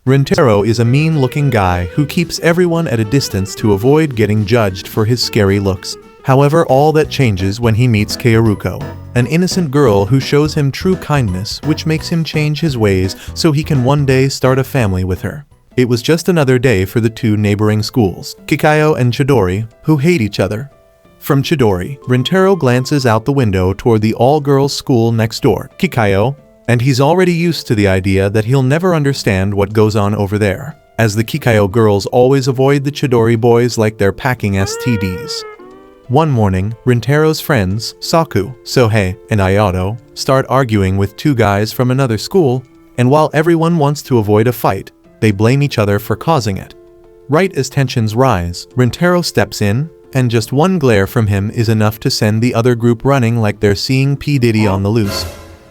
Rintaro is a mean-looking guy who keeps everyone at a distance to avoid getting judged for his scary looks. However, all that changes when he meets Kaoruko, an innocent girl who shows him true kindness, which makes him change his ways so he can one day start a family with her. It was just another day for the two neighboring schools, Kikayo and Chidori, who hate each other. From Chidori, Rintaro glances out the window toward the all-girls school next door, Kikayo, and he's already used to the idea that he'll never understand what goes on over there, as the Kikayo girls always avoid the Chidori boys like they're packing STDs. One morning, Rintaro's friends, Saku, Sohei, and Ayato, start arguing with two guys from another school, and while everyone wants to avoid a fight, they blame each other for causing it. Right as tensions rise, Rintaro steps in, and just one glare from him is enough to send the other group running like they're seeing P. Diddy on the loose.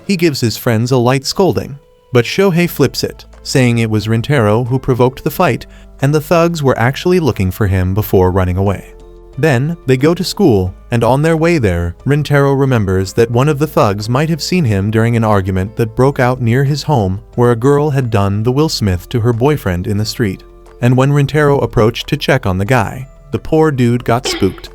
He gives his friends a light scolding, but Shohei flips it, saying it was Rintaro who provoked the fight, and the thugs were actually looking for him before running away. Then, they go to school, and on their way there, Rintaro remembers that one of the thugs might have seen him during an argument that broke out near his home where a girl had done the Will Smith to her boyfriend in the street. And when Rintaro approached to check on the guy, the poor dude got spooked.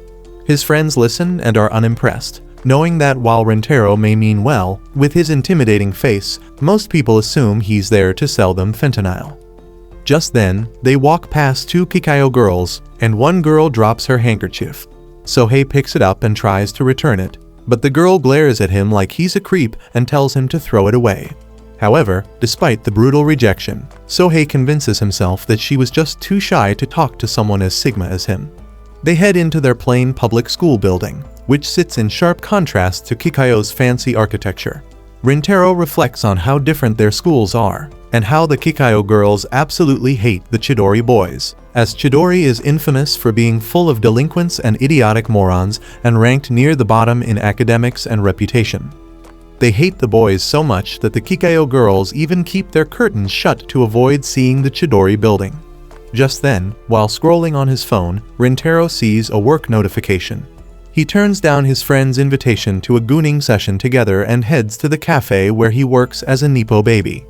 His friends listen and are unimpressed, knowing that while Rintaro may mean well, with his intimidating face, most people assume he's there to sell them fentanyl. Just then, they walk past two Kikayo girls, and one girl drops her handkerchief. Sohei picks it up and tries to return it, but the girl glares at him like he's a creep and tells him to throw it away. However, despite the brutal rejection, Sohei convinces himself that she was just too shy to talk to someone as Sigma as him. They head into their plain public school building, which sits in sharp contrast to Kikayo's fancy architecture. Rintaro reflects on how different their schools are, and how the Kikayo girls absolutely hate the Chidori boys, as Chidori is infamous for being full of delinquents and idiotic morons and ranked near the bottom in academics and reputation. They hate the boys so much that the Kikayo girls even keep their curtains shut to avoid seeing the Chidori building. Just then, while scrolling on his phone, Rintaro sees a work notification. He turns down his friend's invitation to a gooning session together and heads to the cafe where he works as a Nepo baby.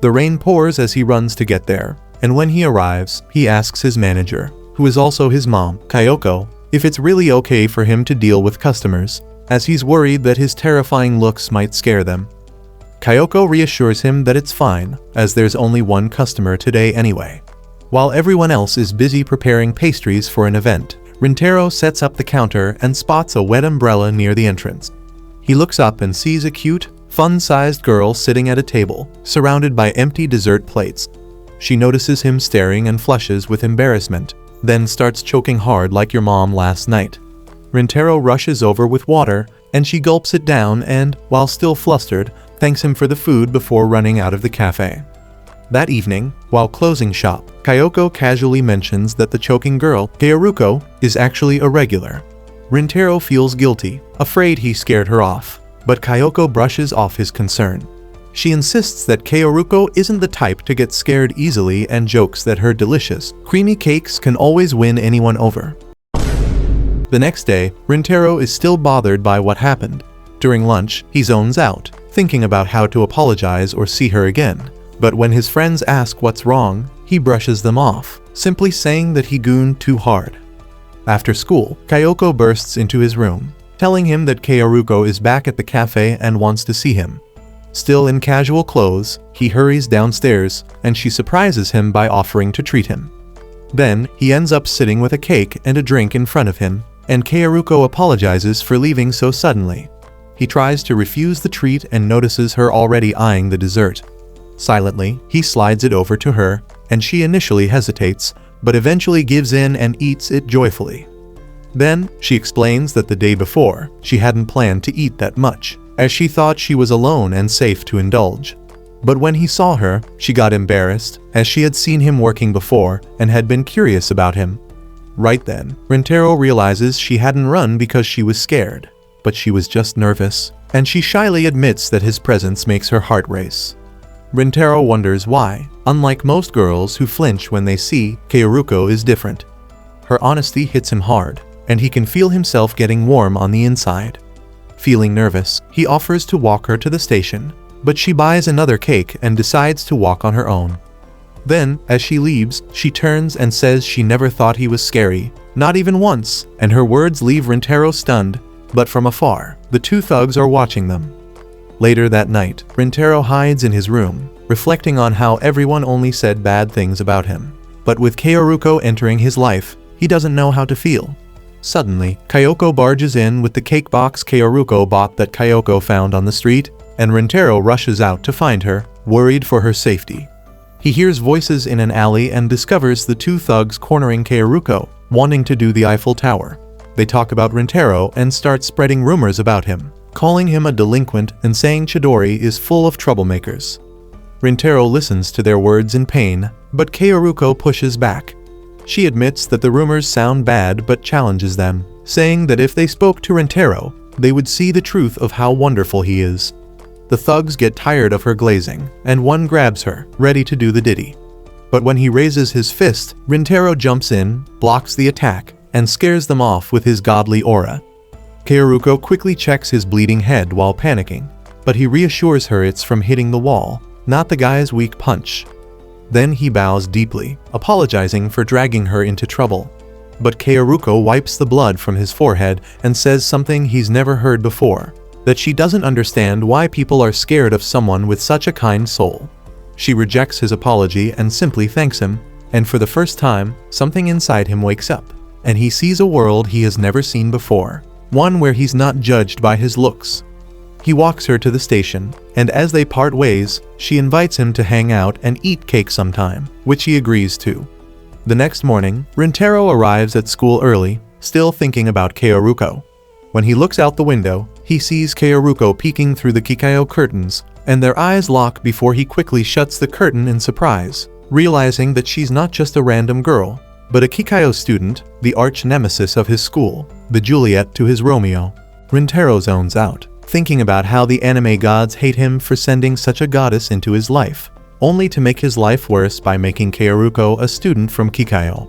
The rain pours as he runs to get there, and when he arrives, he asks his manager, who is also his mom, Kyoko, if it's really okay for him to deal with customers, as he's worried that his terrifying looks might scare them. Kyoko reassures him that it's fine, as there's only one customer today anyway. While everyone else is busy preparing pastries for an event, Rintaro sets up the counter and spots a wet umbrella near the entrance. He looks up and sees a cute, fun-sized girl sitting at a table, surrounded by empty dessert plates. She notices him staring and flushes with embarrassment, then starts choking hard like your mom last night. Rintaro rushes over with water, and she gulps it down and, while still flustered, thanks him for the food before running out of the cafe. That evening, while closing shop, Kyoko casually mentions that the choking girl, Kaoruko, is actually a regular. Rintaro feels guilty, afraid he scared her off, but Kyoko brushes off his concern. She insists that Kaoruko isn't the type to get scared easily and jokes that her delicious, creamy cakes can always win anyone over. The next day, Rintaro is still bothered by what happened. During lunch, he zones out, thinking about how to apologize or see her again. But when his friends ask what's wrong, he brushes them off, simply saying that he gooned too hard. After school, Kyoko bursts into his room, telling him that Kaoruko is back at the cafe and wants to see him. Still in casual clothes, he hurries downstairs, and she surprises him by offering to treat him. Then, he ends up sitting with a cake and a drink in front of him, and Kaoruko apologizes for leaving so suddenly. He tries to refuse the treat and notices her already eyeing the dessert. Silently, he slides it over to her, and she initially hesitates, but eventually gives in and eats it joyfully. Then, she explains that the day before, she hadn't planned to eat that much, as she thought she was alone and safe to indulge. But when he saw her, she got embarrassed, as she had seen him working before and had been curious about him. Right then, Rintaro realizes she hadn't run because she was scared, but she was just nervous, and she shyly admits that his presence makes her heart race. Rintaro wonders why, unlike most girls who flinch when they see Kaoruko is different. Her honesty hits him hard, and he can feel himself getting warm on the inside. Feeling nervous, he offers to walk her to the station, but she buys another cake and decides to walk on her own. Then, as she leaves, she turns and says she never thought he was scary, not even once, and her words leave Rintaro stunned, but from afar, the two thugs are watching them. Later that night, Rintaro hides in his room, reflecting on how everyone only said bad things about him. But with Kaoruko entering his life, he doesn't know how to feel. Suddenly, Kyoko barges in with the cake box Kaoruko bought that Kyoko found on the street, and Rintaro rushes out to find her, worried for her safety. He hears voices in an alley and discovers the two thugs cornering Kaoruko, wanting to do the Eiffel Tower. They talk about Rintaro and start spreading rumors about him, calling him a delinquent and saying Chidori is full of troublemakers. Rintaro listens to their words in pain, but Kaoruko pushes back. She admits that the rumors sound bad but challenges them, saying that if they spoke to Rintaro, they would see the truth of how wonderful he is. The thugs get tired of her glazing, and one grabs her, ready to do the ditty. But when he raises his fist, Rintaro jumps in, blocks the attack, and scares them off with his godly aura. Kaoruko quickly checks his bleeding head while panicking, but he reassures her it's from hitting the wall, not the guy's weak punch. Then he bows deeply, apologizing for dragging her into trouble. But Kaoruko wipes the blood from his forehead and says something he's never heard before, that she doesn't understand why people are scared of someone with such a kind soul. She rejects his apology and simply thanks him, and for the first time, something inside him wakes up, and he sees a world he has never seen before, one where he's not judged by his looks. He walks her to the station, and as they part ways, she invites him to hang out and eat cake sometime, which he agrees to. The next morning, Rintaro arrives at school early, still thinking about Kaoruko. When he looks out the window, he sees Kaoruko peeking through the Kikayo curtains, and their eyes lock before he quickly shuts the curtain in surprise, realizing that she's not just a random girl, but a Kikayo student, the arch nemesis of his school, the Juliet to his Romeo. Rintaro zones out, thinking about how the anime gods hate him for sending such a goddess into his life, only to make his life worse by making Kaoruko a student from Kikayo.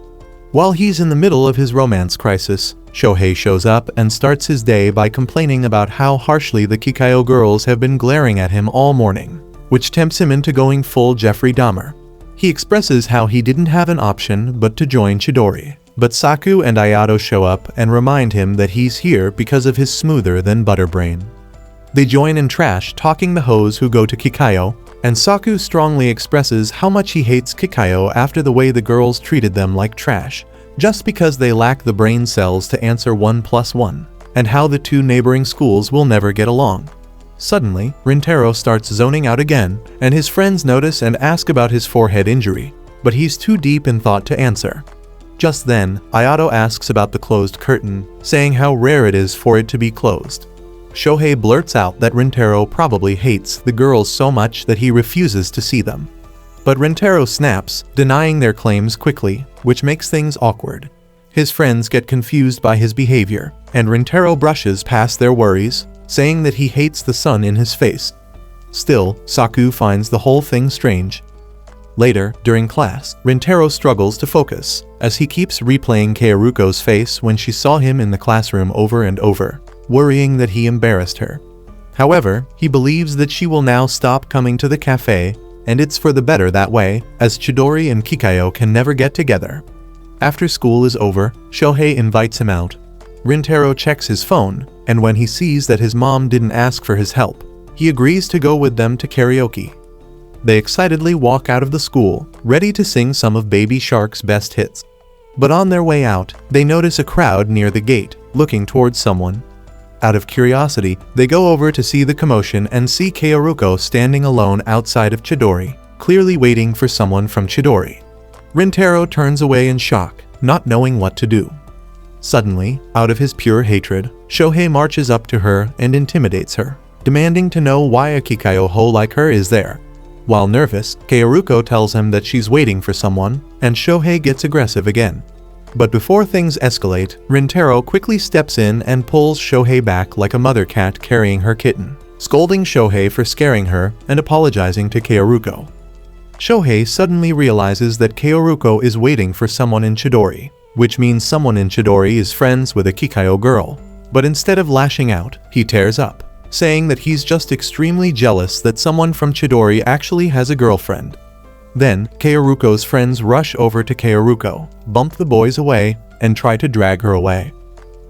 While he's in the middle of his romance crisis, Shohei shows up and starts his day by complaining about how harshly the Kikayo girls have been glaring at him all morning, which tempts him into going full Jeffrey Dahmer. He expresses how he didn't have an option but to join Chidori, but Saku and Ayato show up and remind him that he's here because of his smoother-than-butter brain. They join in trash talking the hoes who go to Kikayo, and Saku strongly expresses how much he hates Kikayo after the way the girls treated them like trash, just because they lack the brain cells to answer 1+1, and how the two neighboring schools will never get along. Suddenly, Rintaro starts zoning out again, and his friends notice and ask about his forehead injury, but he's too deep in thought to answer. Just then, Ayato asks about the closed curtain, saying how rare it is for it to be closed. Shohei blurts out that Rintaro probably hates the girls so much that he refuses to see them. But Rintaro snaps, denying their claims quickly, which makes things awkward. His friends get confused by his behavior, and Rintaro brushes past their worries, saying that he hates the sun in his face. Still, Saku finds the whole thing strange. Later, during class, Rintaro struggles to focus, as he keeps replaying Kaoruko's face when she saw him in the classroom over and over, worrying that he embarrassed her. However, he believes that she will now stop coming to the cafe, and it's for the better that way, as Chidori and Kikayo can never get together. After school is over, Shohei invites him out. Rintaro checks his phone, and when he sees that his mom didn't ask for his help, he agrees to go with them to karaoke. They excitedly walk out of the school, ready to sing some of Baby Shark's best hits. But on their way out, they notice a crowd near the gate, looking towards someone. Out of curiosity, they go over to see the commotion and see Kaoruko standing alone outside of Chidori, clearly waiting for someone from Chidori. Rintaro turns away in shock, not knowing what to do. Suddenly, out of his pure hatred, Shohei marches up to her and intimidates her, demanding to know why a Kikayo hoe like her is there. While nervous, Kaoruko tells him that she's waiting for someone, and Shohei gets aggressive again. But before things escalate, Rintaro quickly steps in and pulls Shohei back like a mother cat carrying her kitten, scolding Shohei for scaring her and apologizing to Kaoruko. Shohei suddenly realizes that Kaoruko is waiting for someone in Chidori, which means someone in Chidori is friends with a Kikayo girl. But instead of lashing out, he tears up, saying that he's just extremely jealous that someone from Chidori actually has a girlfriend. Then, Kaoruko's friends rush over to Kaoruko, bump the boys away, and try to drag her away.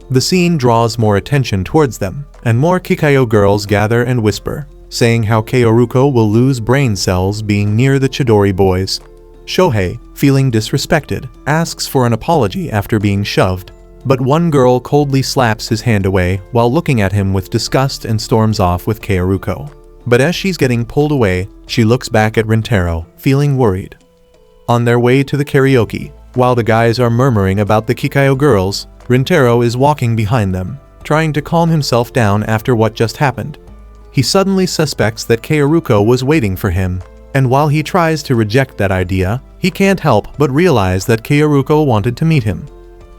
The scene draws more attention towards them, and more Kikayo girls gather and whisper, saying how Kaoruko will lose brain cells being near the Chidori boys. Shohei, feeling disrespected, asks for an apology after being shoved, but one girl coldly slaps his hand away while looking at him with disgust and storms off with Kaoruko. But as she's getting pulled away, she looks back at Rintaro, feeling worried. On their way to the karaoke, while the guys are murmuring about the Kikayo girls, Rintaro is walking behind them, trying to calm himself down after what just happened. He suddenly suspects that Kaoruko was waiting for him, and while he tries to reject that idea, he can't help but realize that Kaoruko wanted to meet him.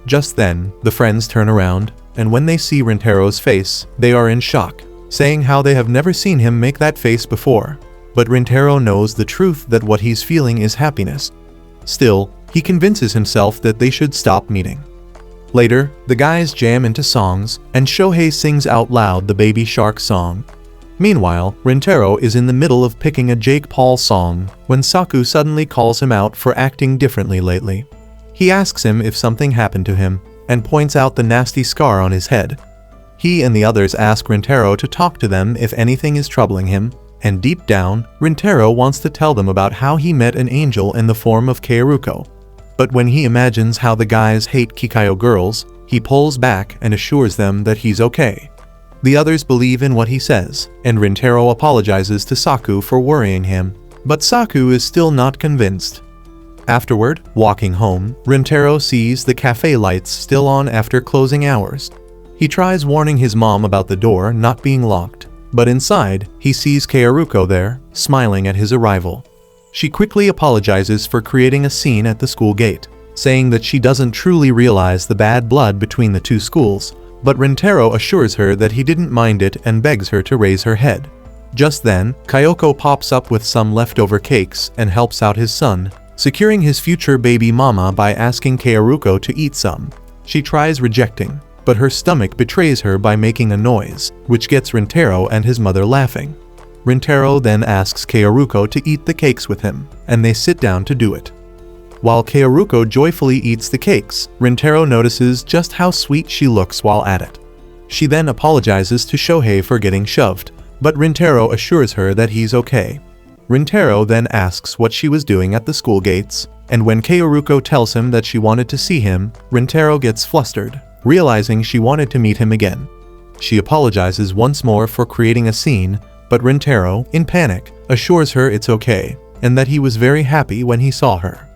Just then, the friends turn around, and when they see Rintaro's face, they are in shock, saying how they have never seen him make that face before. But Rintaro knows the truth that what he's feeling is happiness. Still, he convinces himself that they should stop meeting. Later, the guys jam into songs, and Shohei sings out loud the Baby Shark song. Meanwhile, Rintaro is in the middle of picking a Jake Paul song when Saku suddenly calls him out for acting differently lately. He asks him if something happened to him, and points out the nasty scar on his head. He and the others ask Rintaro to talk to them if anything is troubling him, and deep down, Rintaro wants to tell them about how he met an angel in the form of Kaoruko. But when he imagines how the guys hate Kikayo girls, he pulls back and assures them that he's okay. The others believe in what he says, and Rintaro apologizes to Saku for worrying him, but Saku is still not convinced. Afterward, walking home, Rintaro sees the cafe lights still on after closing hours. He tries warning his mom about the door not being locked, but inside, he sees Kaoruko there, smiling at his arrival. She quickly apologizes for creating a scene at the school gate, saying that she doesn't truly realize the bad blood between the two schools, but Rintaro assures her that he didn't mind it and begs her to raise her head. Just then, Kyoko pops up with some leftover cakes and helps out his son, securing his future baby mama by asking Kaoruko to eat some. She tries rejecting, but her stomach betrays her by making a noise, which gets Rintaro and his mother laughing. Rintaro then asks Kaoruko to eat the cakes with him, and they sit down to do it. While Kaoruko joyfully eats the cakes, Rintaro notices just how sweet she looks while at it. She then apologizes to Shohei for getting shoved, but Rintaro assures her that he's okay. Rintaro then asks what she was doing at the school gates, and when Kaoruko tells him that she wanted to see him, Rintaro gets flustered, realizing she wanted to meet him again. She apologizes once more for creating a scene, but Rintaro, in panic, assures her it's okay, and that he was very happy when he saw her.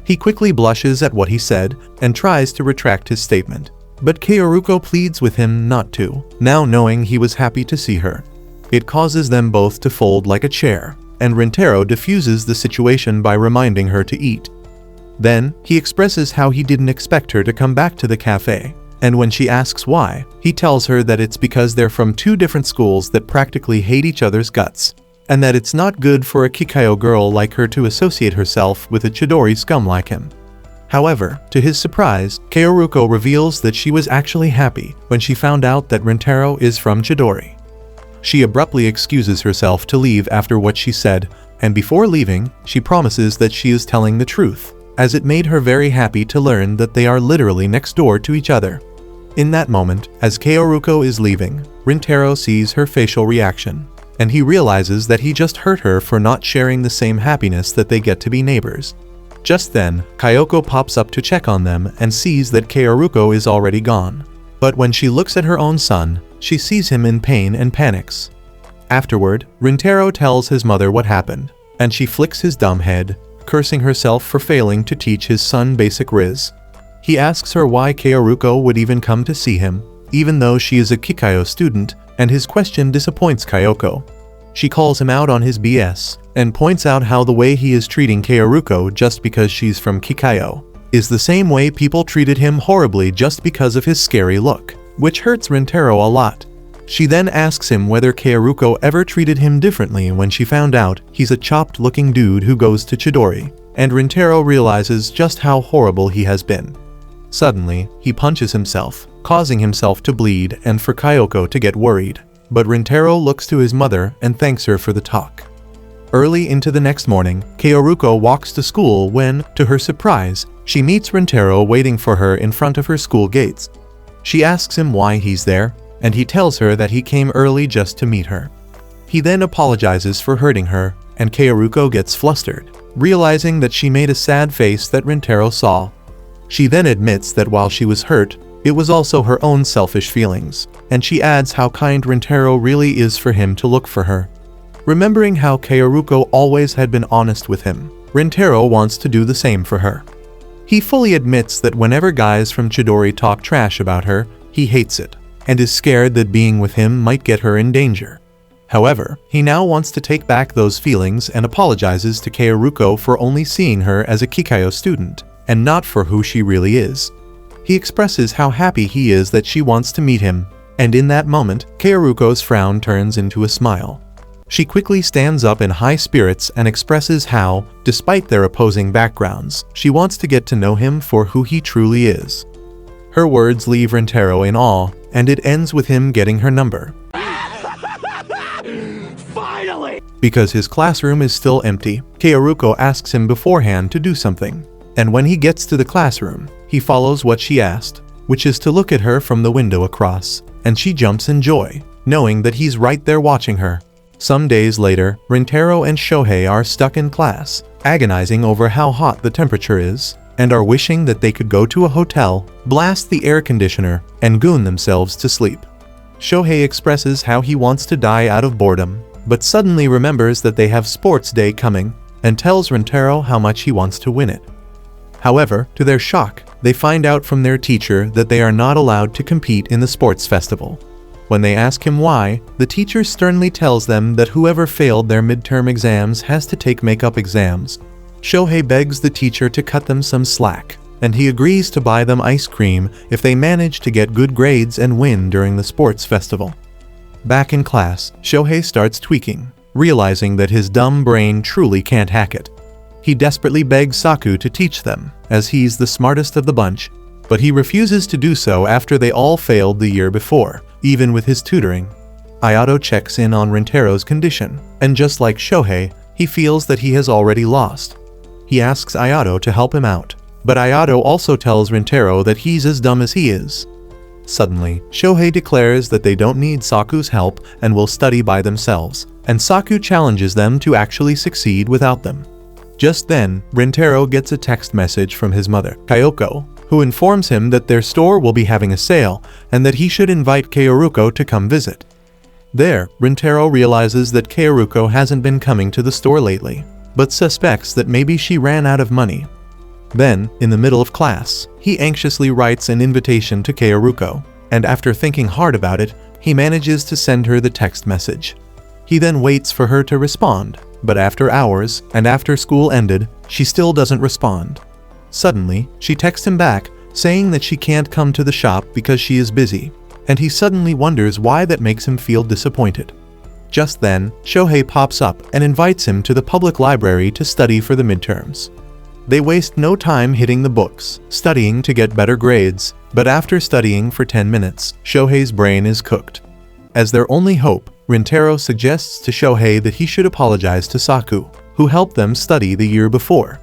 He quickly blushes at what he said, and tries to retract his statement, but Kaoruko pleads with him not to, now knowing he was happy to see her. It causes them both to fold like a chair, and Rintaro diffuses the situation by reminding her to eat. Then, he expresses how he didn't expect her to come back to the cafe, and when she asks why, he tells her that it's because they're from two different schools that practically hate each other's guts, and that it's not good for a Kikayo girl like her to associate herself with a Chidori scum like him. However, to his surprise, Kaoruko reveals that she was actually happy when she found out that Rintaro is from Chidori. She abruptly excuses herself to leave after what she said, and before leaving, she promises that she is telling the truth, as it made her very happy to learn that they are literally next door to each other. In that moment, as Kaoruko is leaving, Rintaro sees her facial reaction, and he realizes that he just hurt her for not sharing the same happiness that they get to be neighbors. Just then, Kyoko pops up to check on them and sees that Kaoruko is already gone. But when she looks at her own son, she sees him in pain and panics. Afterward, Rintaro tells his mother what happened, and she flicks his dumb head, cursing herself for failing to teach his son basic riz. He asks her why Kaoruko would even come to see him, even though she is a Kikayo student, and his question disappoints Kyoko. She calls him out on his BS, and points out how the way he is treating Kaoruko just because she's from Kikayo is the same way people treated him horribly just because of his scary look, which hurts Rintaro a lot. She then asks him whether Kaoruko ever treated him differently when she found out he's a chopped-looking dude who goes to Chidori, and Rintaro realizes just how horrible he has been. Suddenly, he punches himself, causing himself to bleed and for Kyoko to get worried, but Rintaro looks to his mother and thanks her for the talk. Early into the next morning, Kaoruko walks to school when, to her surprise, she meets Rintaro waiting for her in front of her school gates. She asks him why he's there, and he tells her that he came early just to meet her. He then apologizes for hurting her, and Kaoruko gets flustered, realizing that she made a sad face that Rintaro saw. She then admits that while she was hurt, it was also her own selfish feelings, and she adds how kind Rintaro really is for him to look for her. Remembering how Kaoruko always had been honest with him, Rintaro wants to do the same for her. He fully admits that whenever guys from Chidori talk trash about her, he hates it, and is scared that being with him might get her in danger. However, he now wants to take back those feelings and apologizes to Kaoruko for only seeing her as a Kikayo student, and not for who she really is. He expresses how happy he is that she wants to meet him, and in that moment, Kaoruko's frown turns into a smile. She quickly stands up in high spirits and expresses how, despite their opposing backgrounds, she wants to get to know him for who he truly is. Her words leave Rintaro in awe, and it ends with him getting her number. Finally! Because his classroom is still empty, Kaoruko asks him beforehand to do something, and when he gets to the classroom, he follows what she asked, which is to look at her from the window across, and she jumps in joy, knowing that he's right there watching her. Some days later, Rintaro and Shohei are stuck in class, agonizing over how hot the temperature is, and are wishing that they could go to a hotel, blast the air conditioner, and goon themselves to sleep. Shohei expresses how he wants to die out of boredom, but suddenly remembers that they have sports day coming, and tells Rintaro how much he wants to win it. However, to their shock, they find out from their teacher that they are not allowed to compete in the sports festival. When they ask him why, the teacher sternly tells them that whoever failed their midterm exams has to take makeup exams. Shohei begs the teacher to cut them some slack, and he agrees to buy them ice cream if they manage to get good grades and win during the sports festival. Back in class, Shohei starts tweaking, realizing that his dumb brain truly can't hack it. He desperately begs Saku to teach them, as he's the smartest of the bunch, but he refuses to do so after they all failed the year before, even with his tutoring. Ayato checks in on Rintaro's condition, and just like Shohei, he feels that he has already lost. He asks Ayato to help him out, but Ayato also tells Rintaro that he's as dumb as he is. Suddenly, Shohei declares that they don't need Saku's help and will study by themselves, and Saku challenges them to actually succeed without them. Just then, Rintaro gets a text message from his mother, Kyoko, who informs him that their store will be having a sale and that he should invite Kaoruko to come visit. There, Rintaro realizes that Kaoruko hasn't been coming to the store lately, but suspects that maybe she ran out of money. Then, in the middle of class, he anxiously writes an invitation to Kaoruko, and after thinking hard about it, he manages to send her the text message. He then waits for her to respond, but after hours, and after school ended, she still doesn't respond. Suddenly, she texts him back, saying that she can't come to the shop because she is busy, and he suddenly wonders why that makes him feel disappointed. Just then, Shohei pops up and invites him to the public library to study for the midterms. They waste no time hitting the books, studying to get better grades, but after studying for 10 minutes, Shohei's brain is cooked. As their only hope, Rintaro suggests to Shohei that he should apologize to Saku, who helped them study the year before.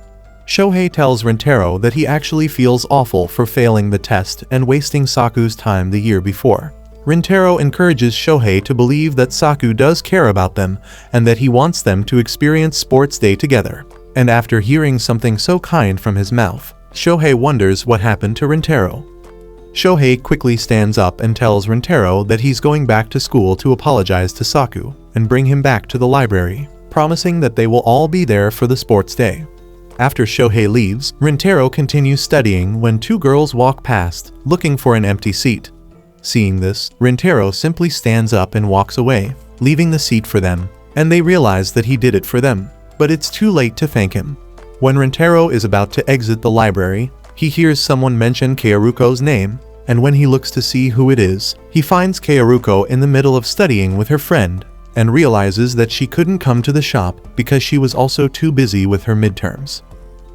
Shohei tells Rintaro that he actually feels awful for failing the test and wasting Saku's time the year before. Rintaro encourages Shohei to believe that Saku does care about them and that he wants them to experience sports day together. And after hearing something so kind from his mouth, Shohei wonders what happened to Rintaro. Shohei quickly stands up and tells Rintaro that he's going back to school to apologize to Saku and bring him back to the library, promising that they will all be there for the sports day. After Shohei leaves, Rintaro continues studying when two girls walk past, looking for an empty seat. Seeing this, Rintaro simply stands up and walks away, leaving the seat for them, and they realize that he did it for them, but it's too late to thank him. When Rintaro is about to exit the library, he hears someone mention Kaoruko's name, and when he looks to see who it is, he finds Kaoruko in the middle of studying with her friend, and realizes that she couldn't come to the shop because she was also too busy with her midterms.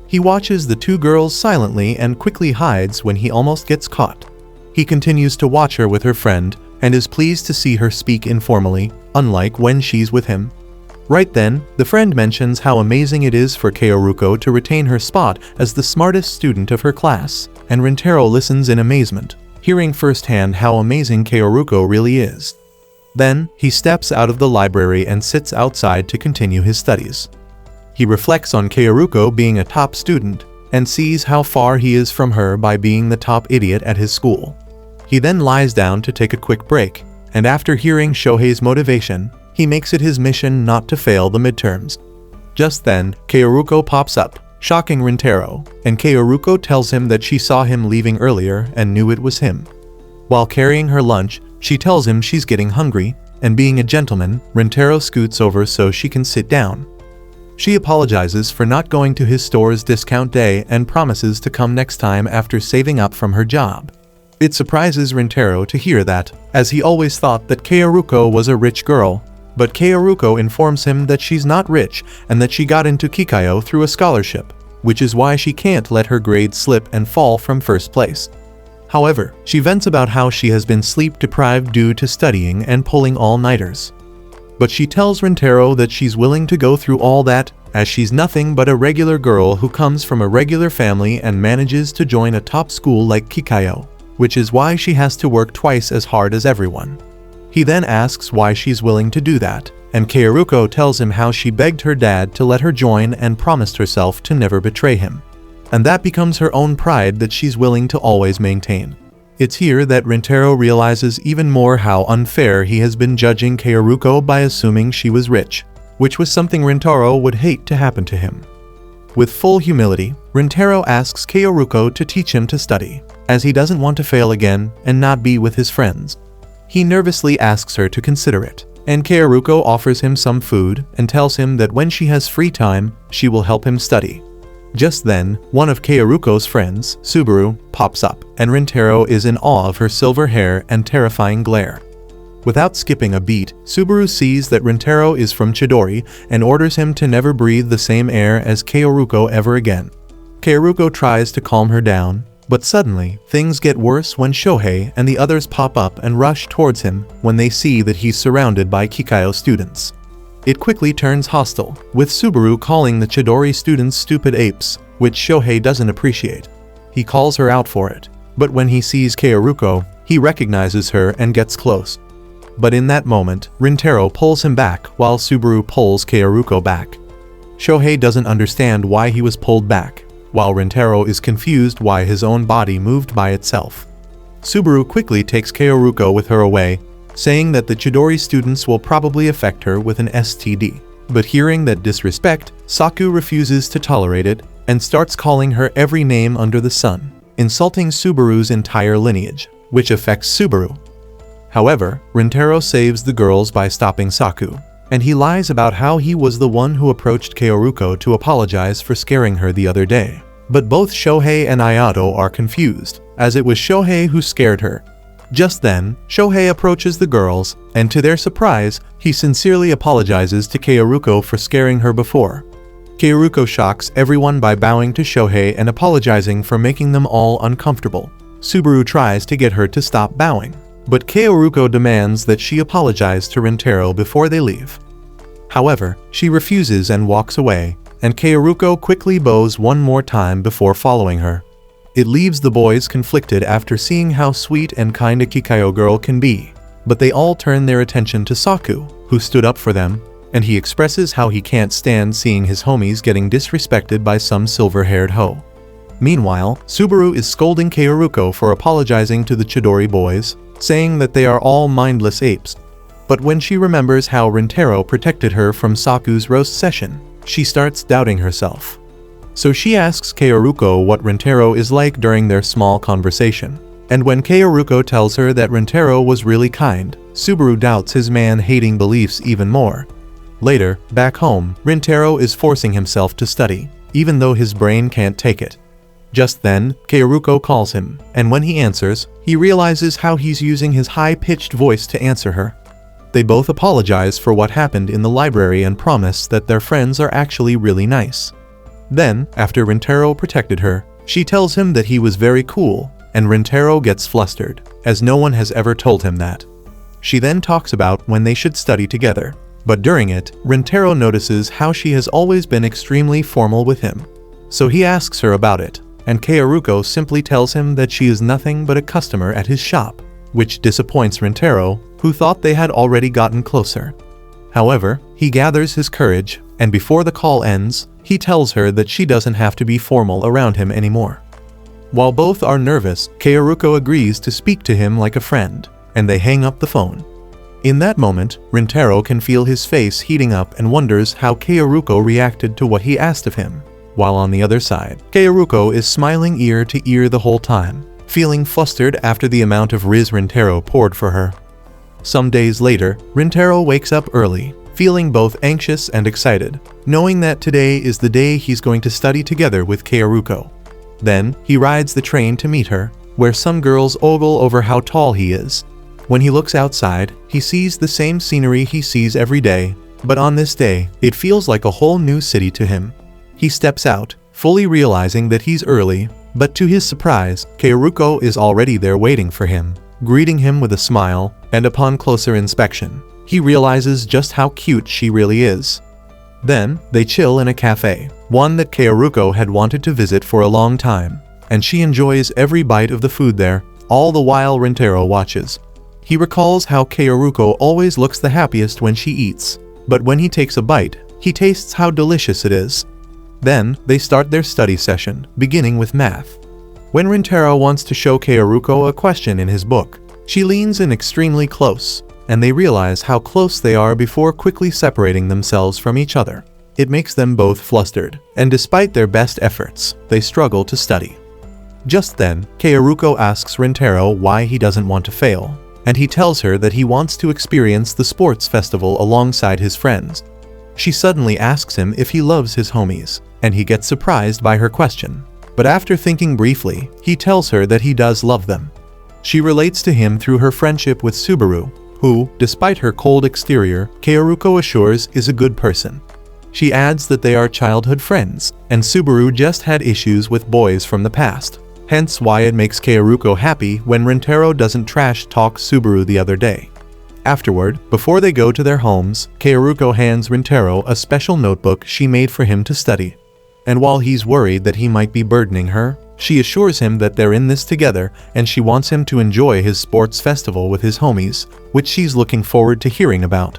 He watches the two girls silently and quickly hides when he almost gets caught. He continues to watch her with her friend, and is pleased to see her speak informally, unlike when she's with him. Right then, the friend mentions how amazing it is for Kaoruko to retain her spot as the smartest student of her class, and Rintaro listens in amazement, hearing firsthand how amazing Kaoruko really is. Then, he steps out of the library and sits outside to continue his studies. He reflects on Kaoruko being a top student, and sees how far he is from her by being the top idiot at his school. He then lies down to take a quick break, and after hearing Shohei's motivation, he makes it his mission not to fail the midterms. Just then, Kaoruko pops up, shocking Rintaro, and Kaoruko tells him that she saw him leaving earlier and knew it was him. While carrying her lunch, she tells him she's getting hungry, and being a gentleman, Rintaro scoots over so she can sit down. She apologizes for not going to his store's discount day and promises to come next time after saving up from her job. It surprises Rintaro to hear that, as he always thought that Kaoruko was a rich girl, but Kaoruko informs him that she's not rich and that she got into Kikayo through a scholarship, which is why she can't let her grades slip and fall from first place. However, she vents about how she has been sleep-deprived due to studying and pulling all-nighters. But she tells Rintaro that she's willing to go through all that, as she's nothing but a regular girl who comes from a regular family and manages to join a top school like Kikayo, which is why she has to work twice as hard as everyone. He then asks why she's willing to do that, and Kaoruko tells him how she begged her dad to let her join and promised herself to never betray him. And that becomes her own pride that she's willing to always maintain. It's here that Rintaro realizes even more how unfair he has been judging Kaoruko by assuming she was rich, which was something Rintaro would hate to happen to him. With full humility, Rintaro asks Kaoruko to teach him to study, as he doesn't want to fail again and not be with his friends. He nervously asks her to consider it, and Kaoruko offers him some food and tells him that when she has free time, she will help him study. Just then, one of Kaoruko's friends, Subaru, pops up, and Rintaro is in awe of her silver hair and terrifying glare. Without skipping a beat, Subaru sees that Rintaro is from Chidori and orders him to never breathe the same air as Kaoruko ever again. Kaoruko tries to calm her down, but suddenly, things get worse when Shohei and the others pop up and rush towards him when they see that he's surrounded by Kikayo students. It quickly turns hostile, with Subaru calling the Chidori students stupid apes, which Shohei doesn't appreciate. He calls her out for it, but when he sees Kaoruko, he recognizes her and gets close. But in that moment, Rintaro pulls him back while Subaru pulls Kaoruko back. Shohei doesn't understand why he was pulled back, while Rintaro is confused why his own body moved by itself. Subaru quickly takes Kaoruko with her away, saying that the Chidori students will probably affect her with an STD. But hearing that disrespect, Saku refuses to tolerate it and starts calling her every name under the sun, insulting Subaru's entire lineage, which affects Subaru. However, Rintaro saves the girls by stopping Saku, and he lies about how he was the one who approached Kaoruko to apologize for scaring her the other day. But both Shohei and Ayato are confused, as it was Shohei who scared her. Just then, Shohei approaches the girls, and to their surprise, he sincerely apologizes to Kaoruko for scaring her before. Kaoruko shocks everyone by bowing to Shohei and apologizing for making them all uncomfortable. Subaru tries to get her to stop bowing, but Kaoruko demands that she apologize to Rintaro before they leave. However, she refuses and walks away, and Kaoruko quickly bows one more time before following her. It leaves the boys conflicted after seeing how sweet and kind a Kikayo girl can be, but they all turn their attention to Saku, who stood up for them, and he expresses how he can't stand seeing his homies getting disrespected by some silver-haired hoe. Meanwhile, Subaru is scolding Kaoruko for apologizing to the Chidori boys, saying that they are all mindless apes. But when she remembers how Rintaro protected her from Saku's roast session, she starts doubting herself. So she asks Kaoruko what Rintaro is like during their small conversation. And when Kaoruko tells her that Rintaro was really kind, Subaru doubts his man-hating beliefs even more. Later, back home, Rintaro is forcing himself to study, even though his brain can't take it. Just then, Kaoruko calls him, and when he answers, he realizes how he's using his high-pitched voice to answer her. They both apologize for what happened in the library and promise that their friends are actually really nice. Then, after Rintaro protected her, she tells him that he was very cool, and Rintaro gets flustered, as no one has ever told him that. She then talks about when they should study together, But during it, Rintaro notices how she has always been extremely formal with him. So he asks her about it, and Kaoruko simply tells him that she is nothing but a customer at his shop, which disappoints Rintaro, who thought they had already gotten closer. However, he gathers his courage, and before the call ends, he tells her that she doesn't have to be formal around him anymore. While both are nervous, Kaoruko agrees to speak to him like a friend, and they hang up the phone. In that moment, Rintaro can feel his face heating up and wonders how Kaoruko reacted to what he asked of him. While on the other side, Kaoruko is smiling ear to ear the whole time, feeling flustered after the amount of riz Rintaro poured for her. Some days later, Rintaro wakes up early, feeling both anxious and excited, knowing that today is the day he's going to study together with Kaoruko. Then, he rides the train to meet her, where some girls ogle over how tall he is. When he looks outside, he sees the same scenery he sees every day, but on this day, it feels like a whole new city to him. He steps out, fully realizing that he's early, but to his surprise, Kaoruko is already there waiting for him, greeting him with a smile, and upon closer inspection, he realizes just how cute she really is. Then, they chill in a cafe, one that Kaoruko had wanted to visit for a long time, and she enjoys every bite of the food there, all the while Rintaro watches. He recalls how Kaoruko always looks the happiest when she eats, but when he takes a bite, he tastes how delicious it is. Then, they start their study session, beginning with math. When Rintaro wants to show Kaoruko a question in his book, she leans in extremely close, and they realize how close they are before quickly separating themselves from each other. It makes them both flustered, and despite their best efforts, they struggle to study. Just then, Kaoruko asks Rintaro why he doesn't want to fail, and he tells her that he wants to experience the sports festival alongside his friends. She suddenly asks him if he loves his homies, and he gets surprised by her question. But after thinking briefly, he tells her that he does love them. She relates to him through her friendship with Subaru, who, despite her cold exterior, Kaoruko assures is a good person. She adds that they are childhood friends, and Subaru just had issues with boys from the past, hence why it makes Kaoruko happy when Rintaro doesn't trash-talk Subaru the other day. Afterward, before they go to their homes, Kaoruko hands Rintaro a special notebook she made for him to study. And while he's worried that he might be burdening her, she assures him that they're in this together and she wants him to enjoy his sports festival with his homies, which she's looking forward to hearing about.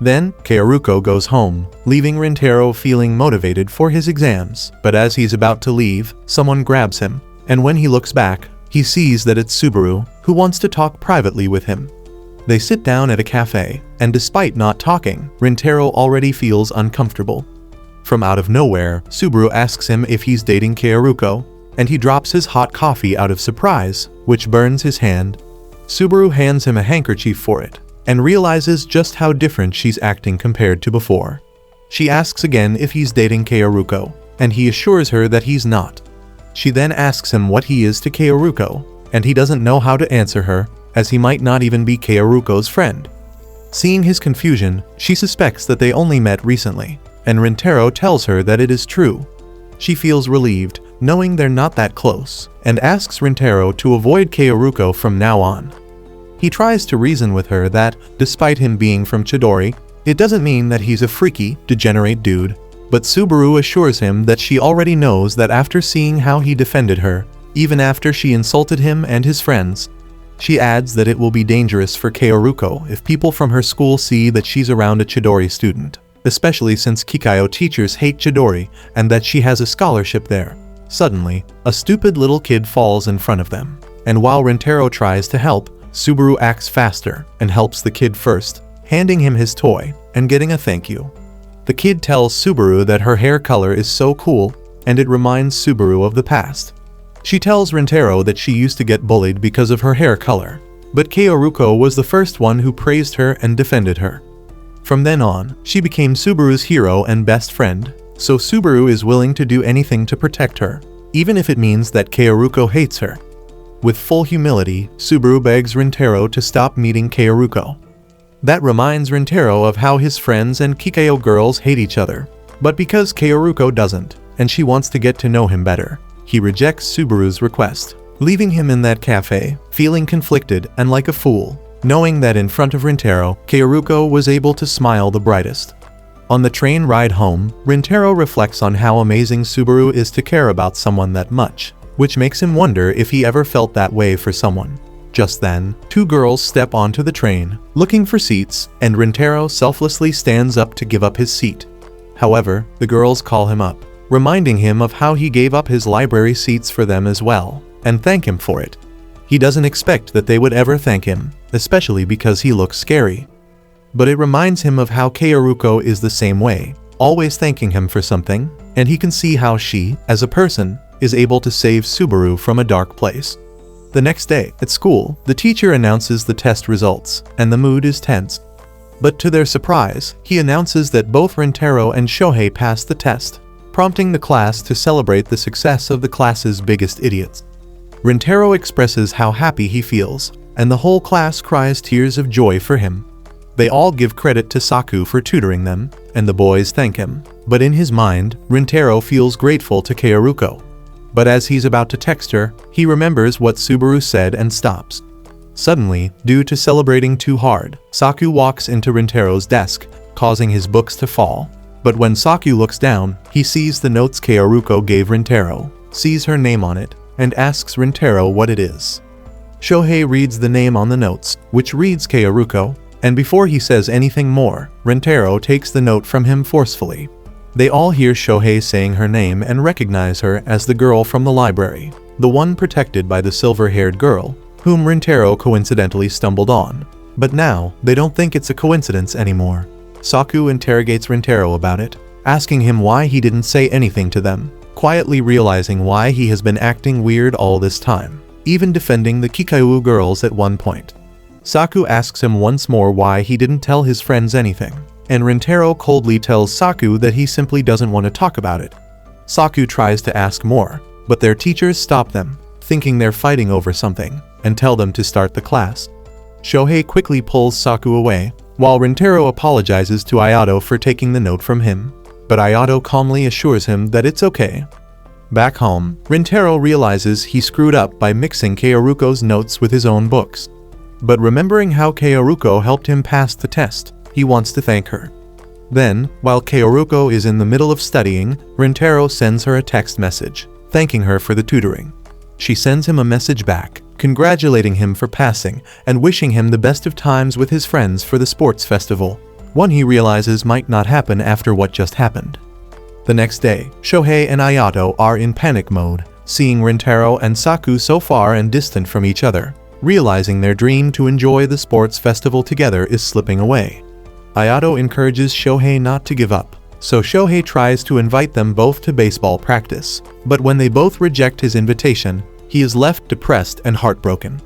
Then, Kaoruko goes home, leaving Rintaro feeling motivated for his exams, but as he's about to leave, someone grabs him, and when he looks back, he sees that it's Subaru, who wants to talk privately with him. They sit down at a cafe, and despite not talking, Rintaro already feels uncomfortable. From out of nowhere, Subaru asks him if he's dating Kaoruko, and he drops his hot coffee out of surprise, which burns his hand. Subaru hands him a handkerchief for it, and realizes just how different she's acting compared to before. She asks again if he's dating Kaoruko, and he assures her that he's not. She then asks him what he is to Kaoruko, and he doesn't know how to answer her, as he might not even be Kaoruko's friend. Seeing his confusion, she suspects that they only met recently, and Rintaro tells her that it is true. She feels relieved, knowing they're not that close, and asks Rintaro to avoid Kaoruko from now on. He tries to reason with her that, despite him being from Chidori, it doesn't mean that he's a freaky, degenerate dude, but Subaru assures him that she already knows that after seeing how he defended her, even after she insulted him and his friends. She adds that it will be dangerous for Kaoruko if people from her school see that she's around a Chidori student, especially since Kikayo teachers hate Chidori and that she has a scholarship there. Suddenly, a stupid little kid falls in front of them, and while Rintaro tries to help, Subaru acts faster and helps the kid first, handing him his toy and getting a thank you. The kid tells Subaru that her hair color is so cool, and it reminds Subaru of the past. She tells Rintaro that she used to get bullied because of her hair color, but Kaoruko was the first one who praised her and defended her. From then on, she became Subaru's hero and best friend, so Subaru is willing to do anything to protect her, even if it means that Kaoruko hates her. With full humility, Subaru begs Rintaro to stop meeting Kaoruko. That reminds Rintaro of how his friends and Kikayo girls hate each other, but because Kaoruko doesn't, and she wants to get to know him better, he rejects Subaru's request, leaving him in that cafe, feeling conflicted and like a fool. knowing that in front of Rintaro, Kaoruko was able to smile the brightest. On the train ride home, Rintaro reflects on how amazing Subaru is to care about someone that much, which makes him wonder if he ever felt that way for someone. Just then, two girls step onto the train, looking for seats, and Rintaro selflessly stands up to give up his seat. However, the girls call him up, reminding him of how he gave up his library seats for them as well, and thank him for it. He doesn't expect that they would ever thank him, especially because he looks scary. But it reminds him of how Kaoruko is the same way, always thanking him for something, and he can see how she, as a person, is able to save Subaru from a dark place. The next day, at school, the teacher announces the test results, and the mood is tense. But to their surprise, he announces that both Rintaro and Shohei passed the test, prompting the class to celebrate the success of the class's biggest idiots. Rintaro expresses how happy he feels, and the whole class cries tears of joy for him. They all give credit to Saku for tutoring them, and the boys thank him. But in his mind, Rintaro feels grateful to Kaoruko. But as he's about to text her, he remembers what Subaru said and stops. Suddenly, due to celebrating too hard, Saku walks into Rintaro's desk, causing his books to fall. But when Saku looks down, he sees the notes Kaoruko gave Rintaro, sees her name on it, and asks Rintaro what it is. Shohei reads the name on the notes, which reads Kaoruko, and before he says anything more, Rintaro takes the note from him forcefully. They all hear Shohei saying her name and recognize her as the girl from the library, the one protected by the silver-haired girl, whom Rintaro coincidentally stumbled on. But now, they don't think it's a coincidence anymore. Saku interrogates Rintaro about it, asking him why he didn't say anything to them, quietly realizing why he has been acting weird all this time, even defending the Kikaiwu girls at one point. Saku asks him once more why he didn't tell his friends anything, and Rintaro coldly tells Saku that he simply doesn't want to talk about it. Saku tries to ask more, but their teachers stop them, thinking they're fighting over something, and tell them to start the class. Shohei quickly pulls Saku away, while Rintaro apologizes to Ayato for taking the note from him, but Ayato calmly assures him that it's okay. Back home, Rintaro realizes he screwed up by mixing Kaoruko's notes with his own books. But remembering how Kaoruko helped him pass the test, he wants to thank her. Then, while Kaoruko is in the middle of studying, Rintaro sends her a text message, thanking her for the tutoring. She sends him a message back, congratulating him for passing and wishing him the best of times with his friends for the sports festival, one he realizes might not happen after what just happened. The next day, Shohei and Ayato are in panic mode, seeing Rintaro and Saku so far and distant from each other, realizing their dream to enjoy the sports festival together is slipping away. Ayato encourages Shohei not to give up, so Shohei tries to invite them both to baseball practice, but when they both reject his invitation, he is left depressed and heartbroken.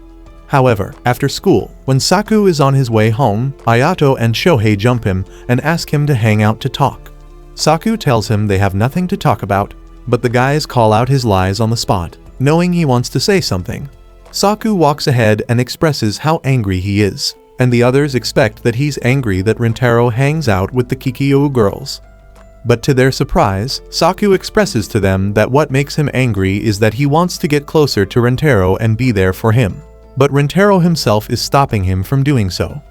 However, after school, when Saku is on his way home, Ayato and Shohei jump him and ask him to hang out to talk. Saku tells him they have nothing to talk about, but the guys call out his lies on the spot, knowing he wants to say something. Saku walks ahead and expresses how angry he is, and the others expect that he's angry that Rintaro hangs out with the Kikyo girls. But to their surprise, Saku expresses to them that what makes him angry is that he wants to get closer to Rintaro and be there for him. But Rintaro himself is stopping him from doing so.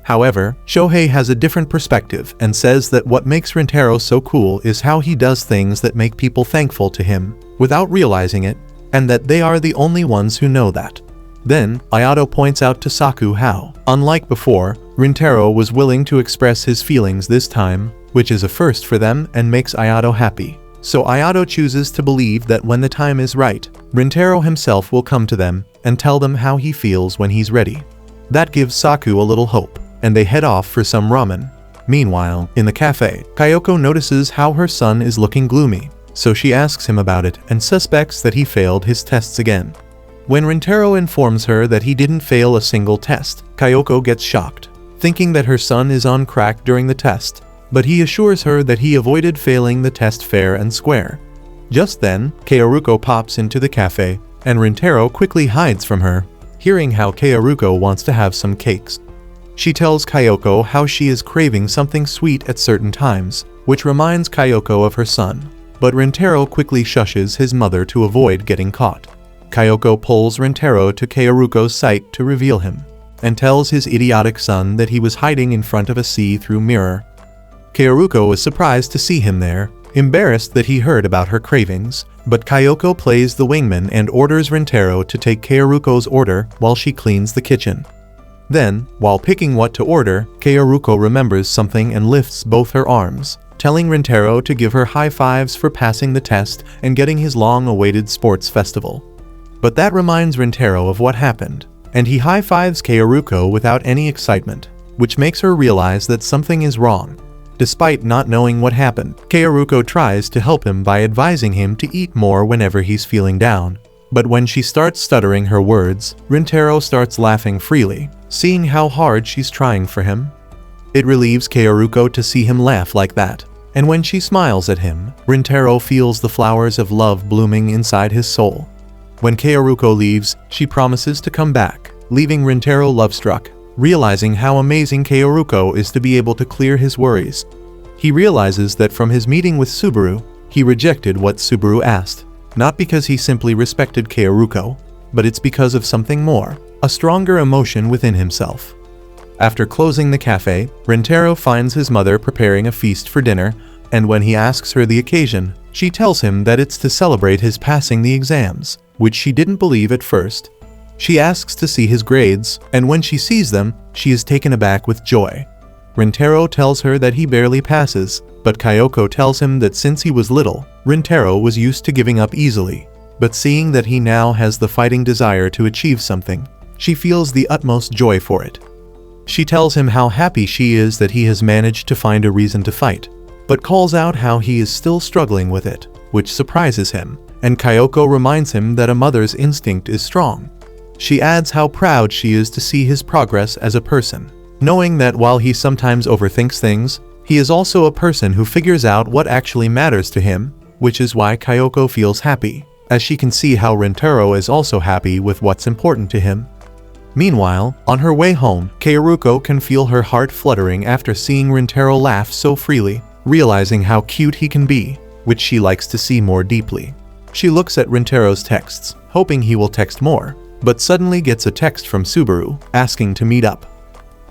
However, Shohei has a different perspective and says that what makes Rintaro so cool is how he does things that make people thankful to him, without realizing it, and that they are the only ones who know that. Then, Ayato points out to Saku how, unlike before, Rintaro was willing to express his feelings this time, which is a first for them and makes Ayato happy. So Ayato chooses to believe that when the time is right, Rintaro himself will come to them and tell them how he feels when he's ready. That gives Saku a little hope, and they head off for some ramen. Meanwhile, in the cafe, Kyoko notices how her son is looking gloomy, so she asks him about it and suspects that he failed his tests again. When Rintaro informs her that he didn't fail a single test, Kyoko gets shocked, thinking that her son is on crack during the test, but he assures her that he avoided failing the test fair and square. Just then, Kaoruko pops into the cafe, and Rintaro quickly hides from her, hearing how Kaoruko wants to have some cakes. She tells Kyoko how she is craving something sweet at certain times, which reminds Kyoko of her son, but Rintaro quickly shushes his mother to avoid getting caught. Kyoko pulls Rintaro to Kaoruko's site to reveal him. and tells his idiotic son that he was hiding in front of a see-through mirror. Kaoruko is surprised to see him there, embarrassed that he heard about her cravings, but Kyoko plays the wingman and orders Rintaro to take Kaoruko's order while she cleans the kitchen. Then, while picking what to order, Kaoruko remembers something and lifts both her arms, telling Rintaro to give her high fives for passing the test and getting his long-awaited sports festival. But that reminds Rintaro of what happened, and he high-fives Kaoruko without any excitement, which makes her realize that something is wrong. Despite not knowing what happened, Kaoruko tries to help him by advising him to eat more whenever he's feeling down. But when she starts stuttering her words, Rintaro starts laughing freely, seeing how hard she's trying for him. It relieves Kaoruko to see him laugh like that, and when she smiles at him, Rintaro feels the flowers of love blooming inside his soul. When Kaoruko leaves, she promises to come back, leaving Rintaro love-struck, realizing how amazing Kaoruko is to be able to clear his worries. He realizes that from his meeting with Subaru, he rejected what Subaru asked, not because he simply respected Kaoruko, but it's because of something more, a stronger emotion within himself. After closing the cafe, Rintaro finds his mother preparing a feast for dinner, and when he asks her the occasion, she tells him that it's to celebrate his passing the exams, which she didn't believe at first. She asks to see his grades, and when she sees them, she is taken aback with joy. Rintaro tells her that he barely passes, but Kyoko tells him that since he was little, Rintaro was used to giving up easily. But seeing that he now has the fighting desire to achieve something, she feels the utmost joy for it. She tells him how happy she is that he has managed to find a reason to fight, but calls out how he is still struggling with it, which surprises him, and Kyoko reminds him that a mother's instinct is strong. She adds how proud she is to see his progress as a person, knowing that while he sometimes overthinks things, he is also a person who figures out what actually matters to him, which is why Kyoko feels happy, as she can see how Rintaro is also happy with what's important to him. Meanwhile, on her way home, Kaoruko can feel her heart fluttering after seeing Rintaro laugh so freely, realizing how cute he can be, which she likes to see more deeply. She looks at Rintaro's texts, hoping he will text more, but suddenly gets a text from Subaru, asking to meet up.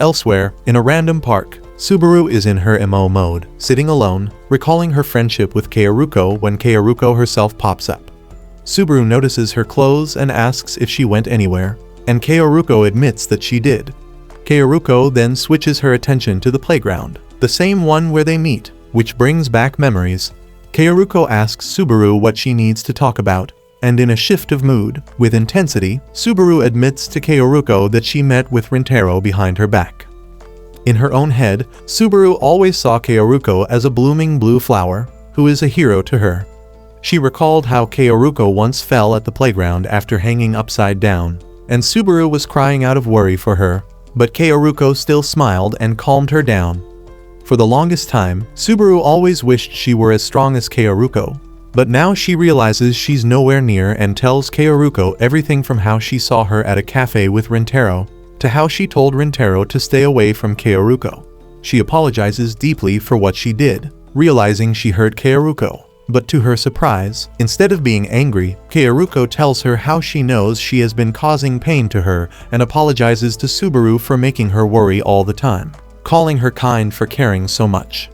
Elsewhere, in a random park, Subaru is in her emo mode, sitting alone, recalling her friendship with Kaoruko when Kaoruko herself pops up. Subaru notices her clothes and asks if she went anywhere, and Kaoruko admits that she did. Kaoruko then switches her attention to the playground, the same one where they meet, which brings back memories. Kaoruko asks Subaru what she needs to talk about, and in a shift of mood, with intensity, Subaru admits to Kaoruko that she met with Rintaro behind her back. In her own head, Subaru always saw Kaoruko as a blooming blue flower, who is a hero to her. She recalled how Kaoruko once fell at the playground after hanging upside down, and Subaru was crying out of worry for her, but Kaoruko still smiled and calmed her down. For the longest time, Subaru always wished she were as strong as Kaoruko, but now she realizes she's nowhere near and tells Kaoruko everything from how she saw her at a cafe with Rintaro, to how she told Rintaro to stay away from Kaoruko. She apologizes deeply for what she did, realizing she hurt Kaoruko. But to her surprise, instead of being angry, Kaoruko tells her how she knows she has been causing pain to her and apologizes to Subaru for making her worry all the time, calling her kind for caring so much.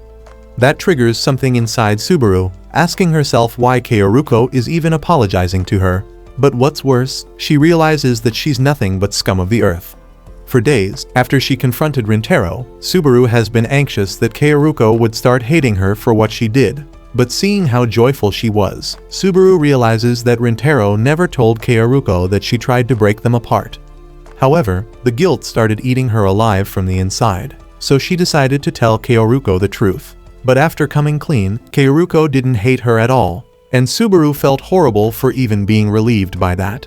That triggers something inside Subaru, asking herself why Kaoruko is even apologizing to her. But what's worse, she realizes that she's nothing but scum of the earth. For days, after she confronted Rintaro, Subaru has been anxious that Kaoruko would start hating her for what she did. But seeing how joyful she was, Subaru realizes that Rintaro never told Kaoruko that she tried to break them apart. However, the guilt started eating her alive from the inside, so she decided to tell Kaoruko the truth. But after coming clean, Kaoruko didn't hate her at all, and Subaru felt horrible for even being relieved by that.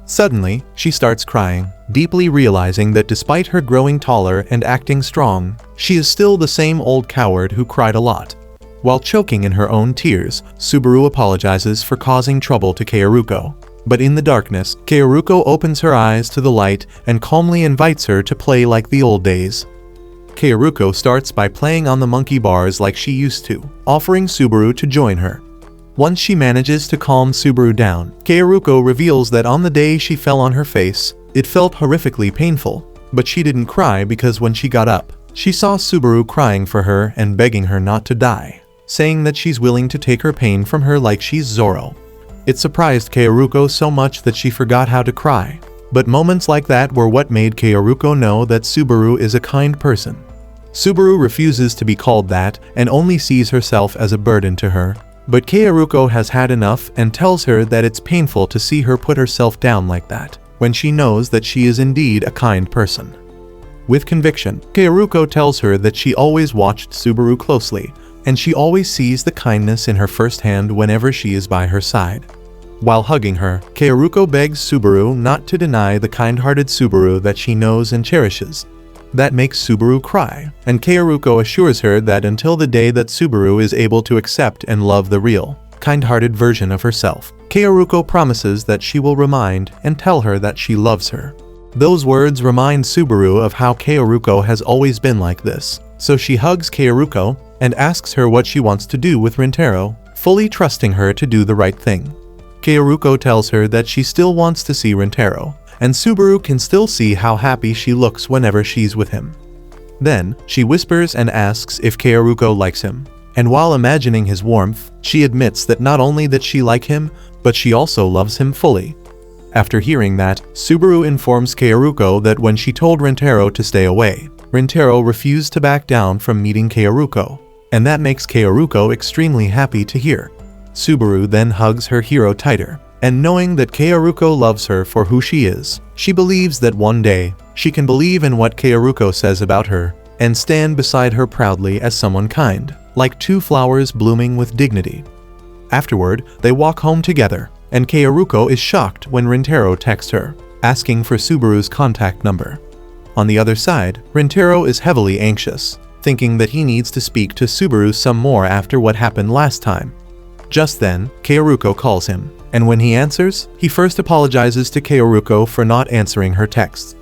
Suddenly, she starts crying, deeply realizing that despite her growing taller and acting strong, she is still the same old coward who cried a lot. While choking in her own tears, Subaru apologizes for causing trouble to Kaoruko. But in the darkness, Kaoruko opens her eyes to the light and calmly invites her to play like the old days. Kaoruko starts by playing on the monkey bars like she used to, offering Subaru to join her. Once she manages to calm Subaru down, Kaoruko reveals that on the day she fell on her face, it felt horrifically painful, But she didn't cry because when she got up, she saw Subaru crying for her and begging her not to die, saying that she's willing to take her pain from her like she's Zorro. It surprised Kaoruko so much that she forgot how to cry. But moments like that were what made Kaoruko know that Subaru is a kind person. Subaru refuses to be called that and only sees herself as a burden to her. But Kaoruko has had enough and tells her that it's painful to see her put herself down like that, when she knows that she is indeed a kind person. With conviction, Kaoruko tells her that she always watched Subaru closely, and she always sees the kindness in her firsthand whenever she is by her side. While hugging her, Kaoruko begs Subaru not to deny the kind-hearted Subaru that she knows and cherishes. That makes Subaru cry, and Kaoruko assures her that until the day that Subaru is able to accept and love the real, kind-hearted version of herself, Kaoruko promises that she will remind and tell her that she loves her. Those words remind Subaru of how Kaoruko has always been like this, so she hugs Kaoruko and asks her what she wants to do with Rintaro, fully trusting her to do the right thing. Kaoruko tells her that she still wants to see Rintaro, and Subaru can still see how happy she looks whenever she's with him. Then, she whispers and asks if Kaoruko likes him, and while imagining his warmth, she admits that not only that she like him, but she also loves him fully. After hearing that, Subaru informs Kaoruko that when she told Rintaro to stay away, Rintaro refused to back down from meeting Kaoruko, and that makes Kaoruko extremely happy to hear. Subaru then hugs her hero tighter, and knowing that Kaoruko loves her for who she is, she believes that one day, she can believe in what Kaoruko says about her, and stand beside her proudly as someone kind, like two flowers blooming with dignity. Afterward, they walk home together, and Kaoruko is shocked when Rintaro texts her, asking for Subaru's contact number. On the other side, Rintaro is heavily anxious, thinking that he needs to speak to Subaru some more after what happened last time. Just then, Kaoruko calls him, and when he answers, he first apologizes to Kaoruko for not answering her texts.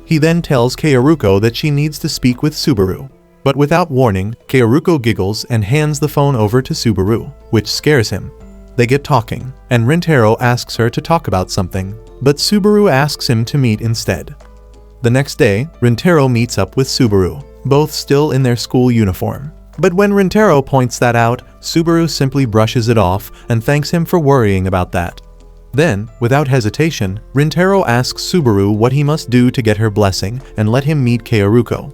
He then tells Kaoruko that she needs to speak with Subaru. But without warning, Kaoruko giggles and hands the phone over to Subaru, which scares him. They get talking, and Rintaro asks her to talk about something, but Subaru asks him to meet instead. The next day, Rintaro meets up with Subaru, both still in their school uniform. But when Rintaro points that out, Subaru simply brushes it off and thanks him for worrying about that. Then, without hesitation, Rintaro asks Subaru what he must do to get her blessing and let him meet Kaoruko.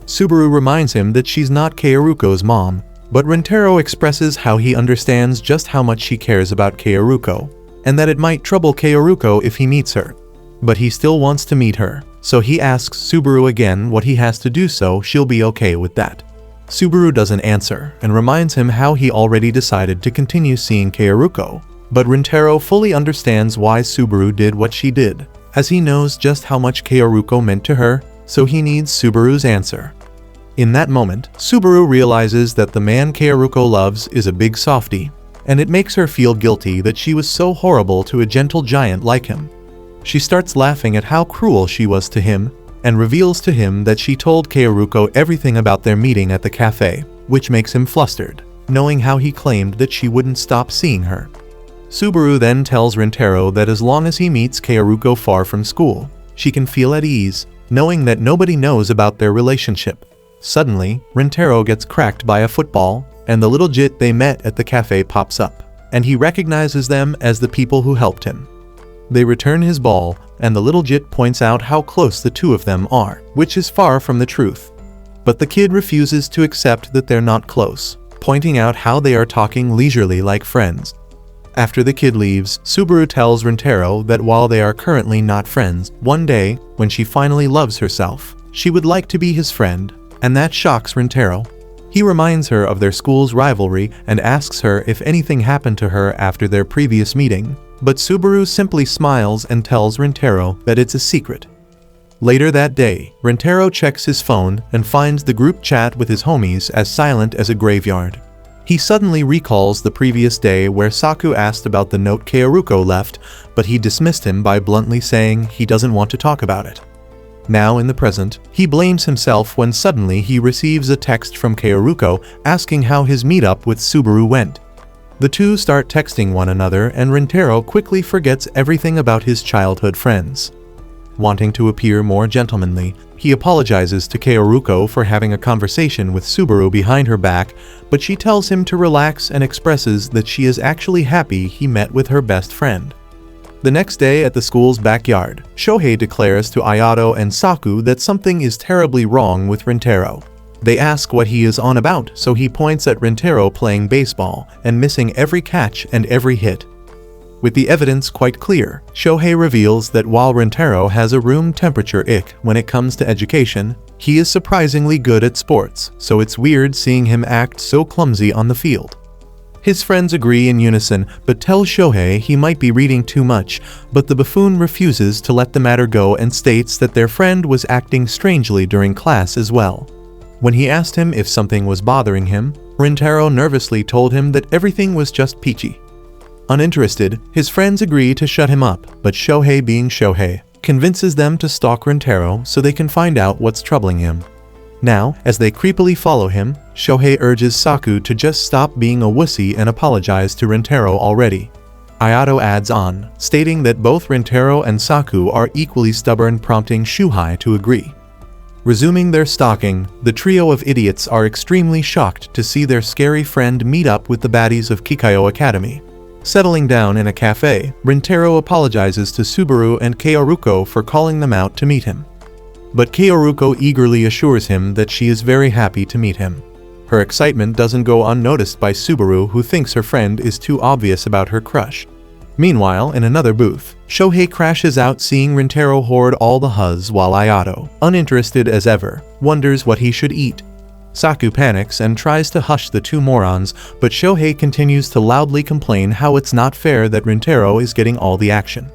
Subaru reminds him that she's not Kaoruko's mom, but Rintaro expresses how he understands just how much she cares about Kaoruko, and that it might trouble Kaoruko if he meets her. But he still wants to meet her, so he asks Subaru again what he has to do so she'll be okay with that. Subaru doesn't answer and reminds him how he already decided to continue seeing Kaoruko, but Rintaro fully understands why Subaru did what she did, as he knows just how much Kaoruko meant to her, so he needs Subaru's answer. In that moment, Subaru realizes that the man Kaoruko loves is a big softie, and it makes her feel guilty that she was so horrible to a gentle giant like him. She starts laughing at how cruel she was to him, and reveals to him that she told Kaoruko everything about their meeting at the cafe, which makes him flustered, knowing how he claimed that she wouldn't stop seeing her. Subaru then tells Rintaro that as long as he meets Kaoruko far from school, she can feel at ease, knowing that nobody knows about their relationship. Suddenly, Rintaro gets cracked by a football, and the little jit they met at the cafe pops up, and he recognizes them as the people who helped him. They return his ball, and the little jit points out how close the two of them are, which is far from the truth. But the kid refuses to accept that they're not close, pointing out how they are talking leisurely like friends. After the kid leaves, Subaru tells Rintaro that while they are currently not friends, one day, when she finally loves herself, she would like to be his friend, and that shocks Rintaro. He reminds her of their school's rivalry and asks her if anything happened to her after their previous meeting, but Subaru simply smiles and tells Rintaro that it's a secret. Later that day, Rintaro checks his phone and finds the group chat with his homies as silent as a graveyard. He suddenly recalls the previous day where Saku asked about the note Kaoruko left, but he dismissed him by bluntly saying he doesn't want to talk about it. Now in the present, he blames himself when suddenly he receives a text from Kaoruko asking how his meetup with Subaru went. The two start texting one another and Rintaro quickly forgets everything about his childhood friends. Wanting to appear more gentlemanly, he apologizes to Kaoruko for having a conversation with Subaru behind her back, but she tells him to relax and expresses that she is actually happy he met with her best friend. The next day at the school's backyard, Shohei declares to Ayato and Saku that something is terribly wrong with Rintaro. They ask what he is on about, so he points at Rintaro playing baseball and missing every catch and every hit. With the evidence quite clear, Shohei reveals that while Rintaro has a room temperature ick when it comes to education, he is surprisingly good at sports, so it's weird seeing him act so clumsy on the field. His friends agree in unison, but tell Shohei he might be reading too much, but the buffoon refuses to let the matter go and states that their friend was acting strangely during class as well. When he asked him if something was bothering him, Rintaro nervously told him that everything was just peachy. Uninterested, his friends agree to shut him up, but Shohei, being Shohei, convinces them to stalk Rintaro so they can find out what's troubling him. Now, as they creepily follow him, Shohei urges Saku to just stop being a wussy and apologize to Rintaro already. Ayato adds on, stating that both Rintaro and Saku are equally stubborn, prompting Shuhei to agree. Resuming their stalking, the trio of idiots are extremely shocked to see their scary friend meet up with the baddies of Kikayo Academy. Settling down in a cafe, Rintaro apologizes to Subaru and Kaoruko for calling them out to meet him. But Kaoruko eagerly assures him that she is very happy to meet him. Her excitement doesn't go unnoticed by Subaru, who thinks her friend is too obvious about her crush. Meanwhile, in another booth, Shohei crashes out seeing Rintaro hoard all the huzz while Ayato, uninterested as ever, wonders what he should eat. Saku panics and tries to hush the two morons, but Shohei continues to loudly complain how it's not fair that Rintaro is getting all the action.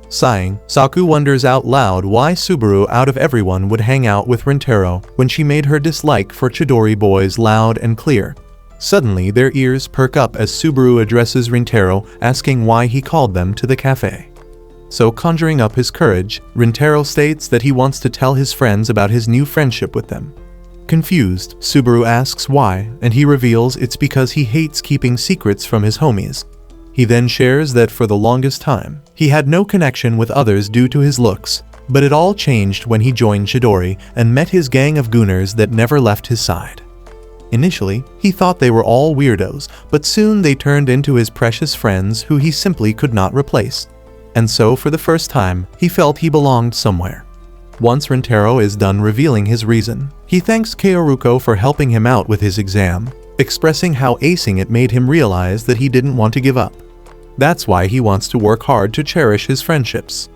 Sighing, Saku wonders out loud why Subaru out of everyone would hang out with Rintaro when she made her dislike for Chidori boys loud and clear. Suddenly, their ears perk up as Subaru addresses Rintaro, asking why he called them to the cafe. So, conjuring up his courage, Rintaro states that he wants to tell his friends about his new friendship with them. Confused, Subaru asks why, and he reveals it's because he hates keeping secrets from his homies. He then shares that for the longest time, he had no connection with others due to his looks, but it all changed when he joined Chidori and met his gang of gooners that never left his side. Initially, he thought they were all weirdos, but soon they turned into his precious friends who he simply could not replace. And so, for the first time, he felt he belonged somewhere. Once Rintaro is done revealing his reason, he thanks Kaoruko for helping him out with his exam, expressing how acing it made him realize that he didn't want to give up. That's why he wants to work hard to cherish his friendships.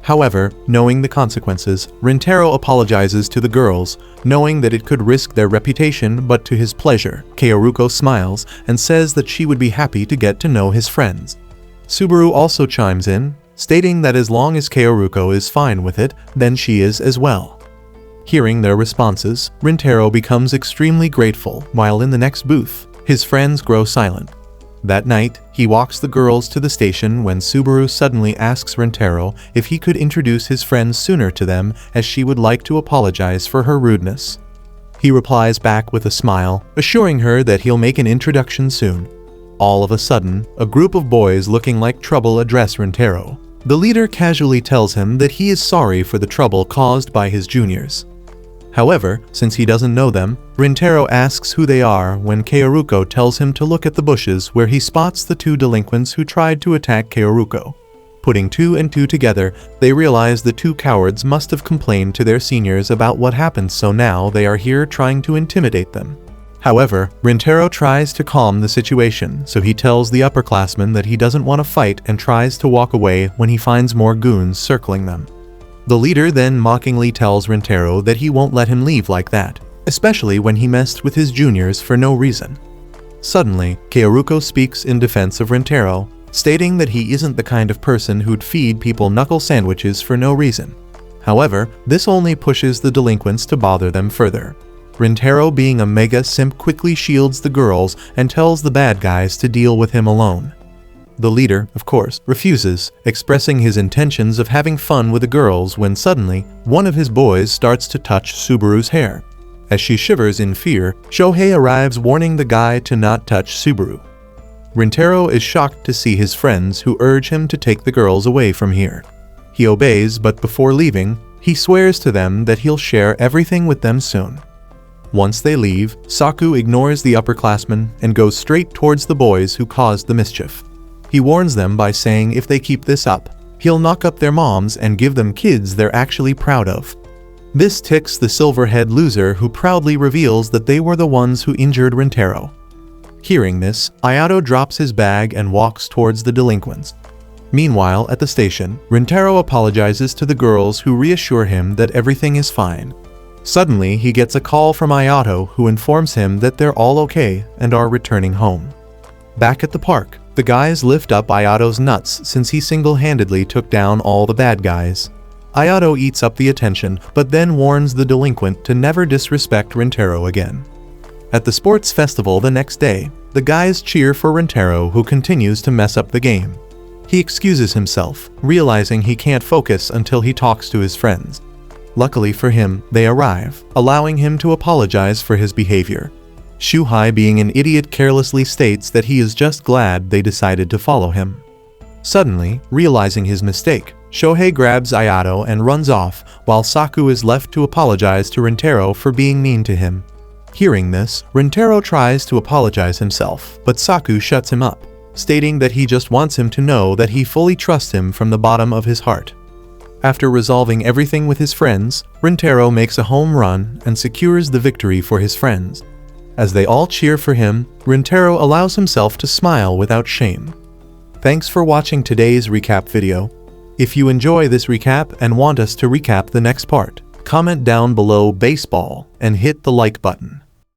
However, knowing the consequences, Rintaro apologizes to the girls, knowing that it could risk their reputation, but to his pleasure, Kaoruko smiles and says that she would be happy to get to know his friends. Subaru also chimes in, stating that as long as Kaoruko is fine with it, then she is as well. Hearing their responses, Rintaro becomes extremely grateful, while in the next booth, his friends grow silent. That night, he walks the girls to the station when Subaru suddenly asks Rintaro if he could introduce his friends sooner to them, as she would like to apologize for her rudeness. He replies back with a smile, assuring her that he'll make an introduction soon. All of a sudden, a group of boys looking like trouble address Rintaro. The leader casually tells him that he is sorry for the trouble caused by his juniors. However, since he doesn't know them, Rintaro asks who they are when Kaoruko tells him to look at the bushes, where he spots the two delinquents who tried to attack Kaoruko. Putting two and two together, they realize the two cowards must have complained to their seniors about what happened, so now they are here trying to intimidate them. However, Rintaro tries to calm the situation, so he tells the upperclassmen that he doesn't want to fight and tries to walk away when he finds more goons circling them. The leader then mockingly tells Rintaro that he won't let him leave like that, especially when he messed with his juniors for no reason. Suddenly, Kaoruko speaks in defense of Rintaro, stating that he isn't the kind of person who'd feed people knuckle sandwiches for no reason. However, this only pushes the delinquents to bother them further. Rintaro, being a mega simp, quickly shields the girls and tells the bad guys to deal with him alone. The leader, of course, refuses, expressing his intentions of having fun with the girls when suddenly, one of his boys starts to touch Subaru's hair. As she shivers in fear, Shohei arrives warning the guy to not touch Subaru. Rintaro is shocked to see his friends, who urge him to take the girls away from here. He obeys, but before leaving, he swears to them that he'll share everything with them soon. Once they leave, Saku ignores the upperclassmen and goes straight towards the boys who caused the mischief. He warns them by saying if they keep this up, he'll knock up their moms and give them kids they're actually proud of. This ticks the silverhead loser, who proudly reveals that they were the ones who injured Rintaro. Hearing this, Ayato drops his bag and walks towards the delinquents. Meanwhile, at the station, Rintaro apologizes to the girls, who reassure him that everything is fine. Suddenly, he gets a call from Ayato, who informs him that they're all okay and are returning home. Back at the park, the guys lift up Ayato's nuts since he single-handedly took down all the bad guys. Ayato eats up the attention, but then warns the delinquent to never disrespect Rintaro again. At the sports festival the next day, the guys cheer for Rintaro, who continues to mess up the game. He excuses himself, realizing he can't focus until he talks to his friends. Luckily for him, they arrive, allowing him to apologize for his behavior. Shuhei, being an idiot, carelessly states that he is just glad they decided to follow him. Suddenly, realizing his mistake, Shohei grabs Ayato and runs off, while Saku is left to apologize to Rintaro for being mean to him. Hearing this, Rintaro tries to apologize himself, but Saku shuts him up, stating that he just wants him to know that he fully trusts him from the bottom of his heart. After resolving everything with his friends, Rintaro makes a home run and secures the victory for his friends. As they all cheer for him, Rintaro allows himself to smile without shame. Thanks for watching today's recap video. If you enjoy this recap and want us to recap the next part, comment down below baseball and hit the like button.